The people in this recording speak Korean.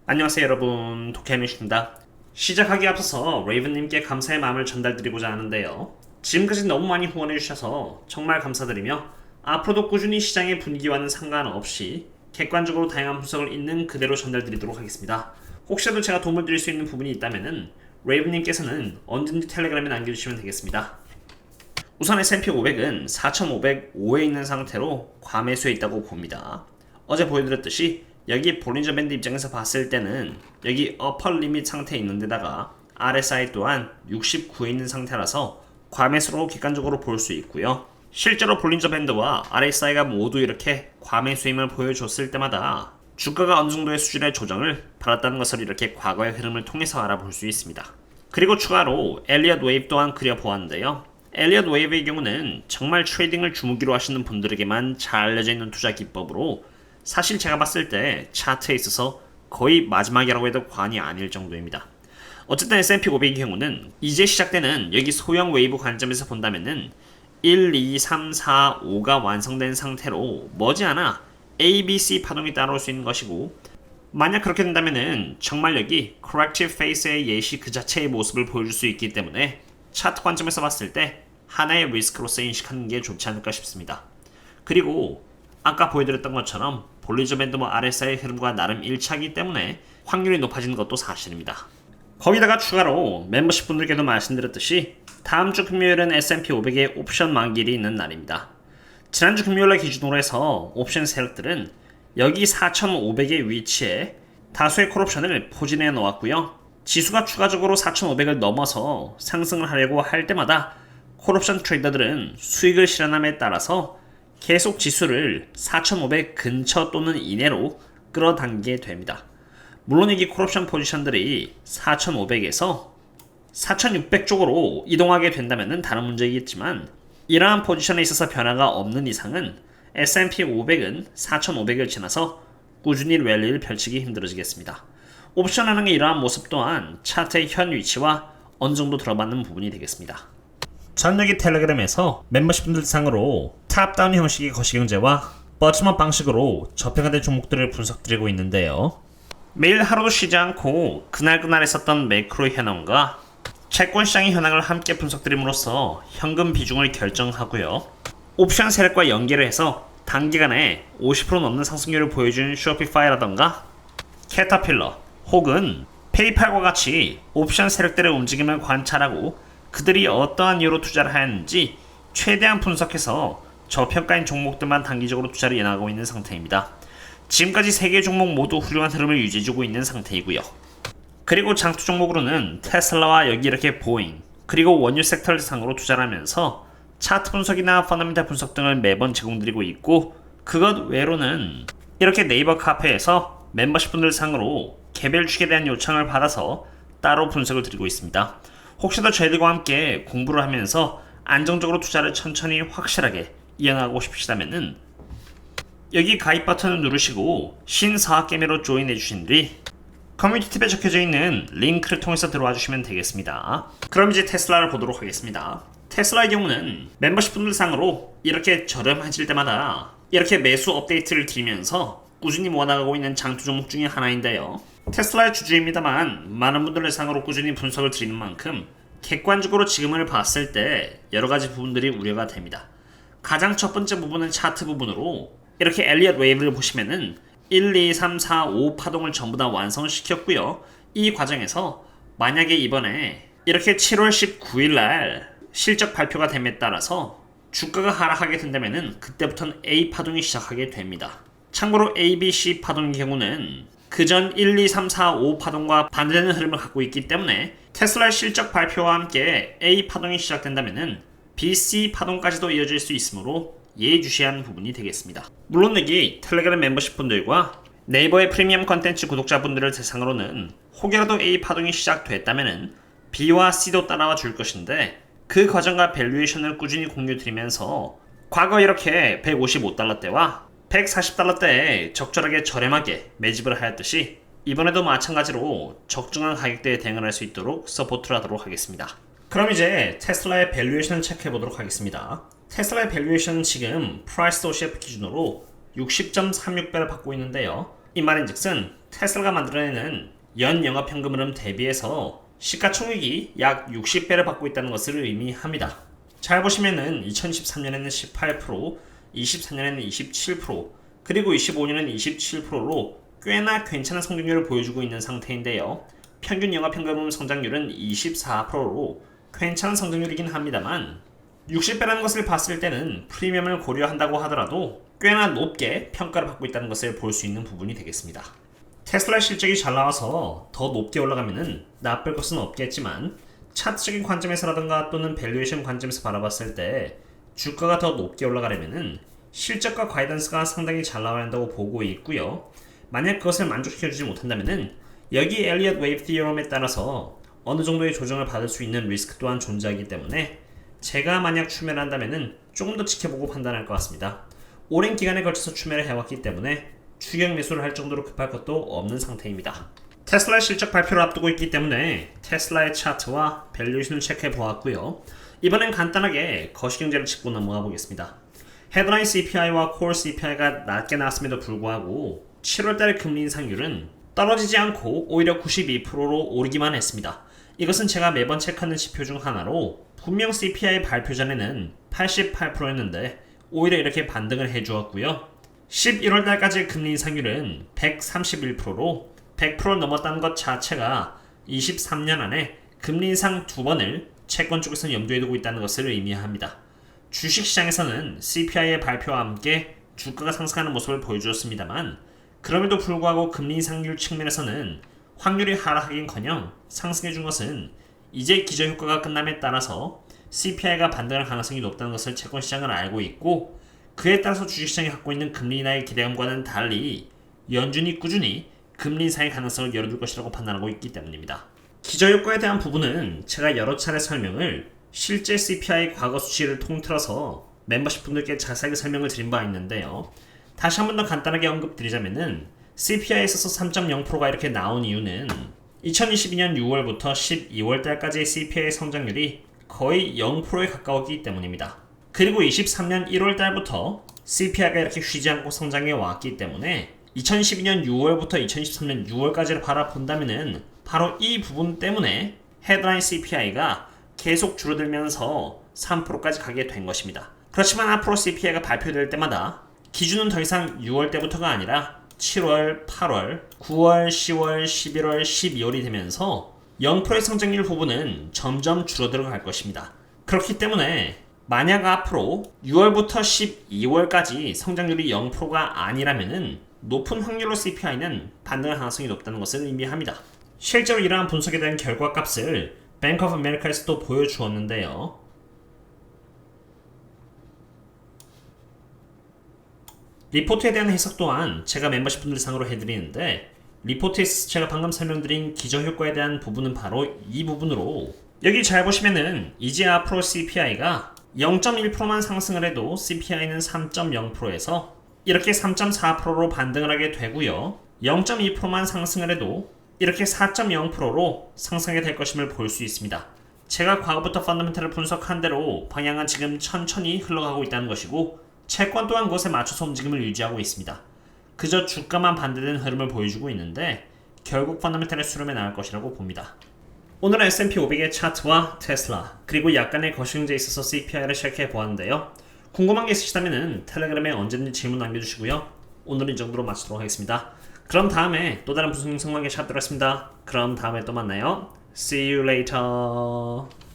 안녕하세요 여러분, 도케이입니다. 시작하기에 앞서서 레이븐님께 감사의 마음을 전달드리고자 하는데요. 지금까지 너무 많이 후원해주셔서 정말 감사드리며 앞으로도 꾸준히 시장의 분위기와는 상관없이 객관적으로 다양한 분석을 있는 그대로 전달드리도록 하겠습니다. 혹시라도 제가 도움을 드릴 수 있는 부분이 있다면 레이븐님께서는 언제든지 텔레그램에 남겨주시면 되겠습니다. 우선 S&P 500은 4,505에 있는 상태로 과매수에 있다고 봅니다. 어제 보여드렸듯이 여기 볼린저 밴드 입장에서 봤을 때는 여기 어퍼 리밋 상태에 있는 데다가 RSI 또한 69에 있는 상태라서 과매수로 객관적으로 볼 수 있고요. 실제로 볼린저 밴드와 RSI가 모두 이렇게 과매수임을 보여줬을 때마다 주가가 어느 정도의 수준의 조정을 받았다는 것을 이렇게 과거의 흐름을 통해서 알아볼 수 있습니다. 그리고 추가로 엘리엇 웨이브 또한 그려보았는데요. 엘리엇 웨이브의 경우는 정말 트레이딩을 주무기로 하시는 분들에게만 잘 알려져 있는 투자 기법으로 사실 제가 봤을 때 차트에 있어서 거의 마지막이라고 해도 과언이 아닐 정도입니다. 어쨌든 S&P 500의 경우는 이제 시작되는 여기 소형 웨이브 관점에서 본다면은 1, 2, 3, 4, 5가 완성된 상태로 머지않아 A, B, C 파동이 따라올 수 있는 것이고, 만약 그렇게 된다면은 정말 여기 corrective phase의 예시 그 자체의 모습을 보여줄 수 있기 때문에 차트 관점에서 봤을 때 하나의 리스크로서 인식하는 게 좋지 않을까 싶습니다. 그리고 아까 보여드렸던 것처럼 볼린저 밴드 RSI의 흐름과 나름 일치하기 때문에 확률이 높아지는 것도 사실입니다. 거기다가 추가로 멤버십 분들께도 말씀드렸듯이 다음 주 금요일은 S&P 500의 옵션 만기일이 있는 날입니다. 지난주 금요일날 기준으로 해서 옵션 세력들은 여기 4,500의 위치에 다수의 콜옵션을 포진해 놓았고요. 지수가 추가적으로 4,500을 넘어서 상승을 하려고 할 때마다 콜옵션 트레이더들은 수익을 실현함에 따라서 계속 지수를 4,500 근처 또는 이내로 끌어당기게 됩니다. 물론 이 콜옵션 포지션들이 4,500에서 4,600 쪽으로 이동하게 된다면 다른 문제이겠지만, 이러한 포지션에 있어서 변화가 없는 이상은 S&P 500은 4,500을 지나서 꾸준히 랠리를 펼치기 힘들어지겠습니다. 옵션하는 게 이러한 모습 또한 차트의 현 위치와 어느 정도 들어맞는 부분이 되겠습니다. 전 여기 텔레그램에서 멤버십분들 상으로 탑다운 형식의 거시경제와 버츠먼 방식으로 저평가된 종목들을 분석드리고 있는데요. 매일 하루도 쉬지 않고 그날그날 했었던 매크로 현황과 채권 시장의 현황을 함께 분석드림으로써 현금 비중을 결정하고요. 옵션 세력과 연계를 해서 단기간에 50% 넘는 상승률을 보여준 쇼피파이라던가 캐터필러 혹은 페이팔과 같이 옵션 세력들의 움직임을 관찰하고 그들이 어떠한 이유로 투자를 하였는지 최대한 분석해서 저평가인 종목들만 단기적으로 투자를 이어나가고 있는 상태입니다. 지금까지 3개 종목 모두 훌륭한 흐름을 유지해주고 있는 상태이고요. 그리고 장투 종목으로는 테슬라와 여기 이렇게 보잉, 그리고 원유 섹터를 상으로 투자를 하면서 차트 분석이나 펀더멘탈 분석 등을 매번 제공드리고 있고, 그것 외로는 이렇게 네이버 카페에서 멤버십 분들 상으로 개별 주식에 대한 요청을 받아서 따로 분석을 드리고 있습니다. 혹시도 저희들과 함께 공부를 하면서 안정적으로 투자를 천천히 확실하게 이어나가고 싶으시다면은 여기 가입 버튼을 누르시고 신사학개미로 조인해 주신 뒤 커뮤니티 탭에 적혀져 있는 링크를 통해서 들어와 주시면 되겠습니다. 그럼 이제 테슬라를 보도록 하겠습니다. 테슬라의 경우는 멤버십 분들 상으로 이렇게 저렴해질 때마다 이렇게 매수 업데이트를 드리면서 꾸준히 모아나가고 있는 장투 종목 중에 하나인데요. 테슬라의 주주입니다만 많은 분들의 상으로 꾸준히 분석을 드리는 만큼 객관적으로 지금을 봤을 때 여러가지 부분들이 우려가 됩니다. 가장 첫 번째 부분은 차트 부분으로 이렇게 엘리엇 웨이브를 보시면은 1, 2, 3, 4, 5 파동을 전부 다 완성시켰고요. 이 과정에서 만약에 이번에 이렇게 7월 19일 날 실적 발표가 됨에 따라서 주가가 하락하게 된다면은 그때부터는 A 파동이 시작하게 됩니다. 참고로 A, B, C 파동의 경우는 그전 1, 2, 3, 4, 5 파동과 반대되는 흐름을 갖고 있기 때문에 테슬라의 실적 발표와 함께 A 파동이 시작된다면은 B, C 파동까지도 이어질 수 있으므로 예의주시한 부분이 되겠습니다. 물론 여기 텔레그램 멤버십 분들과 네이버의 프리미엄 컨텐츠 구독자분들을 대상으로는 혹여라도 A 파동이 시작됐다면은 B와 C도 따라와 줄 것인데, 그 과정과 밸류에이션을 꾸준히 공유드리면서 과거 이렇게 155달러대와 140달러대에 적절하게 저렴하게 매집을 하였듯이 이번에도 마찬가지로 적정한 가격대에 대응을 할 수 있도록 서포트를 하도록 하겠습니다. 그럼 이제 테슬라의 밸류에이션을 체크해 보도록 하겠습니다. 테슬라의 밸류에이션은 지금 프라이스 OCF 기준으로 60.36배를 받고 있는데요. 이 말인즉슨 테슬라가 만들어내는 연 영업현금 흐름 대비해서 시가총액이 약 60배를 받고 있다는 것을 의미합니다. 잘 보시면은 2023년에는 18%, 24년에는 27%, 그리고 25년에는 27%로 꽤나 괜찮은 성장률을 보여주고 있는 상태인데요. 평균 영업현금 성장률은 24%로 괜찮은 성장률이긴 합니다만 60배라는 것을 봤을 때는 프리미엄을 고려한다고 하더라도 꽤나 높게 평가를 받고 있다는 것을 볼 수 있는 부분이 되겠습니다. 테슬라 실적이 잘 나와서 더 높게 올라가면은 나쁠 것은 없겠지만 차트적인 관점에서라든가 또는 밸류에이션 관점에서 바라봤을 때 주가가 더 높게 올라가려면은 실적과 가이던스가 상당히 잘 나와야 한다고 보고 있고요. 만약 그것을 만족시켜주지 못한다면은 여기 엘리엇 웨이브 티어럼에 따라서 어느 정도의 조정을 받을 수 있는 리스크 또한 존재하기 때문에 제가 만약 추매를 한다면은 조금 더 지켜보고 판단할 것 같습니다. 오랜 기간에 걸쳐서 추매를 해왔기 때문에 추격 매수를 할 정도로 급할 것도 없는 상태입니다. 테슬라의 실적 발표를 앞두고 있기 때문에 테슬라의 차트와 밸류에이션을 체크해 보았고요. 이번엔 간단하게 거시경제를 짚고 넘어가 보겠습니다. 헤드라인 CPI와 코어 CPI가 낮게 나왔음에도 불구하고 7월달의 금리 인상률은 떨어지지 않고 오히려 92%로 오르기만 했습니다. 이것은 제가 매번 체크하는 지표 중 하나로 분명 CPI 발표 전에는 88%였는데 오히려 이렇게 반등을 해주었고요. 11월달까지의 금리 인상률은 131%로 100%를 넘었다는 것 자체가 23년 안에 금리 인상 2번을 채권 쪽에서는 염두에 두고 있다는 것을 의미합니다. 주식시장에서는 CPI의 발표와 함께 주가가 상승하는 모습을 보여주었습니다만 그럼에도 불구하고 금리 인상률 측면에서는 확률이 하락하긴커녕 상승해준 것은 이제 기저효과가 끝남에 따라서 CPI가 반등할 가능성이 높다는 것을 채권시장은 알고 있고 그에 따라서 주식시장이 갖고 있는 금리 인하의 기대감과는 달리 연준이 꾸준히 금리 인상의 가능성을 열어둘 것이라고 판단하고 있기 때문입니다. 기저효과에 대한 부분은 제가 여러 차례 설명을 실제 CPI 과거 수치를 통틀어서 멤버십 분들께 자세하게 설명을 드린 바 있는데요. 다시 한 번 더 간단하게 언급드리자면은 CPI에 있어서 3.0%가 이렇게 나온 이유는 2022년 6월부터 12월달까지의 CPI 성장률이 거의 0%에 가까웠기 때문입니다. 그리고 23년 1월달부터 CPI가 이렇게 쉬지 않고 성장해 왔기 때문에 2012년 6월부터 2023년 6월까지를 바라본다면은 바로 이 부분 때문에 헤드라인 CPI가 계속 줄어들면서 3%까지 가게 된 것입니다. 그렇지만 앞으로 CPI가 발표될 때마다 기준은 더 이상 6월 때부터가 아니라 7월, 8월, 9월, 10월, 11월, 12월이 되면서 0%의 성장률 부분은 점점 줄어들어 갈 것입니다. 그렇기 때문에 만약 앞으로 6월부터 12월까지 성장률이 0%가 아니라면은 높은 확률로 CPI는 반등할 가능성이 높다는 것을 의미합니다. 실제로 이러한 분석에 대한 결과값을 뱅크 오브 아메리카에서도 보여주었는데요. 리포트에 대한 해석 또한 제가 멤버십 분들 상으로 해드리는데 리포트에서 제가 방금 설명드린 기저효과에 대한 부분은 바로 이 부분으로 여기 잘 보시면은 이제 앞으로 CPI가 0.1%만 상승을 해도 CPI는 3.0%에서 이렇게 3.4%로 반등을 하게 되고요. 0.2%만 상승을 해도 이렇게 4.0%로 상승하게 될 것임을 볼 수 있습니다. 제가 과거부터 펀더멘탈을 분석한 대로 방향은 지금 천천히 흘러가고 있다는 것이고 채권 또한 그것에 맞춰서 움직임을 유지하고 있습니다. 그저 주가만 반대되는 흐름을 보여주고 있는데 결국 펀더멘탈의 수렴에 나올 것이라고 봅니다. 오늘은 S&P 500의 차트와 테슬라 그리고 약간의 거시경제에 있어서 CPI를 체크해 보았는데요. 궁금한 게 있으시다면 텔레그램에 언제든지 질문 남겨주시고요. 오늘은 이 정도로 마치도록 하겠습니다. 그럼 다음에 또 다른 분석 영상과 함께 샷 들었습니다. 그럼 다음에 또 만나요. See you later.